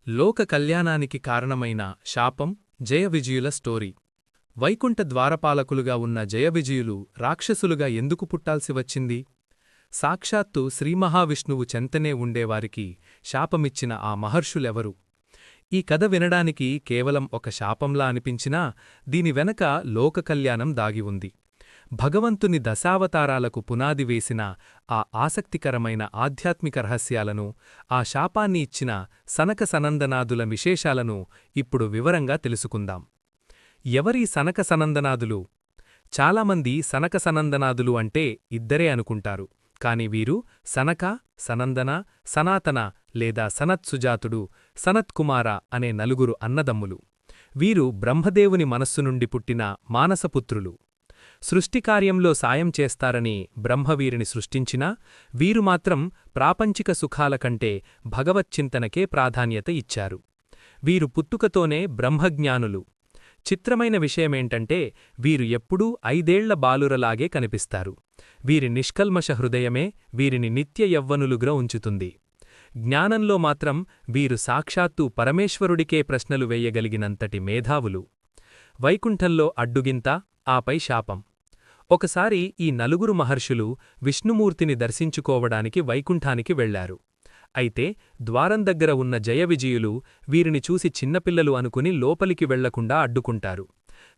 లోక కళ్యాణానికి కారణమైన శాపం జయవిజయుల స్టోరీ. వైకుంఠ ద్వారపాలకులుగా ఉన్న జయవిజయులు రాక్షసులుగా ఎందుకు పుట్టాల్సి వచ్చింది? సాక్షాత్తు శ్రీమహావిష్ణువు చెంతనే ఉండేవారికి శాపమిచ్చిన ఆ మహర్షులెవరు? ఈ కథ వినడానికి కేవలం ఒక శాపంలా అనిపించినా దీని వెనక లోకకల్యాణం దాగి ఉంది. భగవంతుని దశావతారాలకు పునాది వేసిన ఆ ఆసక్తికరమైన ఆధ్యాత్మిక రహస్యాలను, ఆ శాపాన్ని ఇచ్చిన సనక సనందనాదుల విశేషాలను ఇప్పుడు వివరంగా తెలుసుకుందాం. ఎవరీ సనక సనందనాదులు? చాలామంది సనక సనందనాదులు అంటే ఇద్దరే అనుకుంటారు. కాని వీరు సనక, సనందన, సనాతన లేదా సనత్సుజాతుడు, సనత్కుమార అనే నలుగురు అన్నదమ్ములు. వీరు బ్రహ్మదేవుని మనస్సు నుండి పుట్టిన మానసపుత్రులు. సృష్టికార్యంలో సాయం చేస్తారని బ్రహ్మవీరిని సృష్టించినా వీరు మాత్రం ప్రాపంచిక సుఖాల కంటే భగవచ్చింతనకే ప్రాధాన్యత ఇచ్చారు. వీరు పుట్టుకతోనే బ్రహ్మజ్ఞానులు. చిత్రమైన విషయమేంటంటే వీరు ఎప్పుడూ 5 ఏళ్ల బాలురలాగే కనిపిస్తారు. వీరి నిష్కల్మష హృదయమే వీరిని నిత్య యవ్వనులుగా ఉంచుతుంది. జ్ఞానంలో మాత్రం వీరు సాక్షాత్తు పరమేశ్వరుడికే ప్రశ్నలు వేయగలిగినంతటి మేధావులు. వైకుంఠంలో అడ్డుగింత, ఆపై శాపం. ఒకసారి ఈ నలుగురు మహర్షులు విష్ణుమూర్తిని దర్శించుకోవడానికి వైకుంఠానికి వెళ్లారు. అయితే ద్వారం దగ్గర ఉన్న జయవిజయులు వీరిని చూసి చిన్నపిల్లలు అనుకుని లోపలికి వెళ్లకుండా అడ్డుకుంటారు.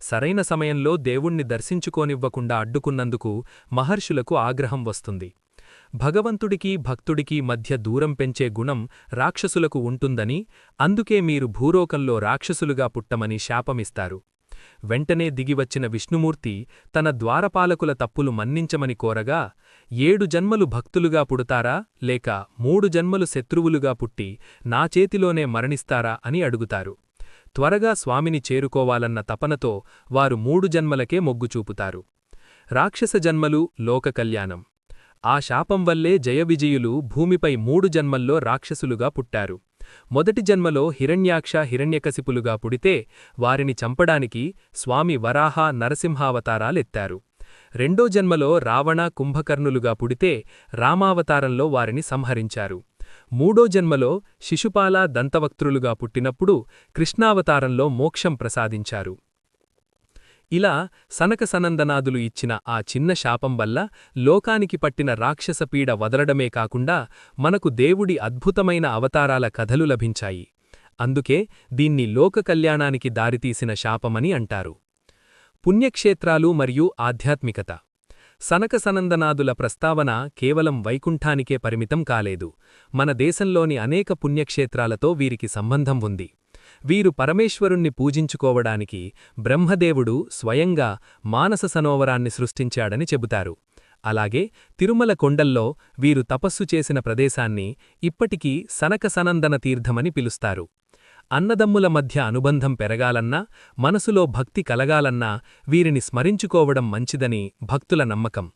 సరైన సమయంలో దేవుణ్ణి దర్శించుకోనివ్వకుండా అడ్డుకున్నందుకు మహర్షులకు ఆగ్రహం వస్తుంది. భగవంతుడికి భక్తుడికి మధ్య దూరం పెంచే గుణం రాక్షసులకు ఉంటుందని, అందుకే మీరు భూలోకంలో రాక్షసులుగా పుట్టమని శాపమిస్తారు. వెంటనే దిగివచ్చిన విష్ణుమూర్తి తన ద్వారపాలకుల తప్పులు మన్నించమని కోరగా, 7 జన్మలు భక్తులుగా పుడతారా లేక 3 జన్మలు శత్రువులుగా పుట్టి నా చేతిలోనే మరణిస్తారా అని అడుగుతారు. త్వరగా స్వామిని చేరుకోవాలన్న తపనతో వారు 3 జన్మలకే మొగ్గుచూపుతారు. రాక్షస జన్మలు లోకకల్యాణం. ఆ శాపం వల్లే జయవిజయులు భూమిపై 3 జన్మల్లో రాక్షసులుగా పుట్టారు. మొదటి జన్మలో హిరణ్యాక్ష హిరణ్యకశిపులుగా పుడితే వారిని చంపడానికి స్వామి వరాహ నరసింహావతారాలెత్తారు. రెండో జన్మలో రావణ కుంభకర్ణులుగా పుడితే రామావతారంలో వారిని సంహరించారు. మూడో జన్మలో శిశుపాల దంతవక్త్రులుగా పుట్టినప్పుడు కృష్ణావతారంలో మోక్షం ప్రసాదించారు. ఇలా సనక సనందనాదులు ఇచ్చిన ఆ చిన్న శాపం వల్ల లోకానికి పట్టిన రాక్షసపీడ వదలడమే కాకుండా మనకు దేవుడి అద్భుతమైన అవతారాల కథలు లభించాయి. అందుకే దీన్ని లోక కళ్యాణానికి దారితీసిన శాపమని అంటారు. పుణ్యక్షేత్రాలు మరియు ఆధ్యాత్మికత. సనక సనందనాదుల ప్రస్తావన కేవలం వైకుంఠానికే పరిమితం కాలేదు. మన దేశంలోని అనేక పుణ్యక్షేత్రాలతో వీరికి సంబంధం ఉంది. వీరు పరమేశ్వరుణ్ణి పూజించుకోవడానికి బ్రహ్మదేవుడు స్వయంగా మానస సనోవరాన్ని సృష్టించాడని చెబుతారు. అలాగే తిరుమల కొండల్లో వీరు తపస్సు చేసిన ప్రదేశాన్ని ఇప్పటికీ సనక సనందన తీర్థమని పిలుస్తారు. అన్నదమ్ముల మధ్య అనుబంధం పెరగాలన్నా, మనసులో భక్తి కలగాలన్నా వీరిని స్మరించుకోవడం మంచిదని భక్తుల నమ్మకం.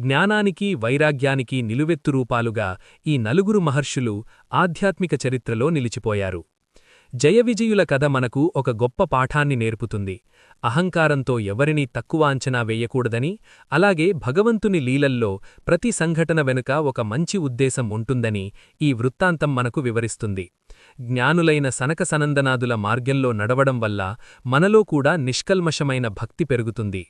జ్ఞానానికి వైరాగ్యానికి నిలువెత్తు రూపాలుగా ఈ నలుగురు మహర్షులు ఆధ్యాత్మిక చరిత్రలో నిలిచిపోయారు. జయవిజయుల కథ మనకు ఒక గొప్ప పాఠాన్ని నేర్పుతుంది. అహంకారంతో ఎవరినీ తక్కువ అంచనా వేయకూడదని, అలాగే భగవంతుని లీలల్లో ప్రతి సంఘటన వెనుక ఒక మంచి ఉద్దేశం ఉంటుందని ఈ వృత్తాంతం మనకు వివరిస్తుంది. జ్ఞానులైన సనక సనందనాదుల మార్గంలో నడవడం వల్ల మనలో కూడా నిష్కల్మషమైన భక్తి పెరుగుతుంది.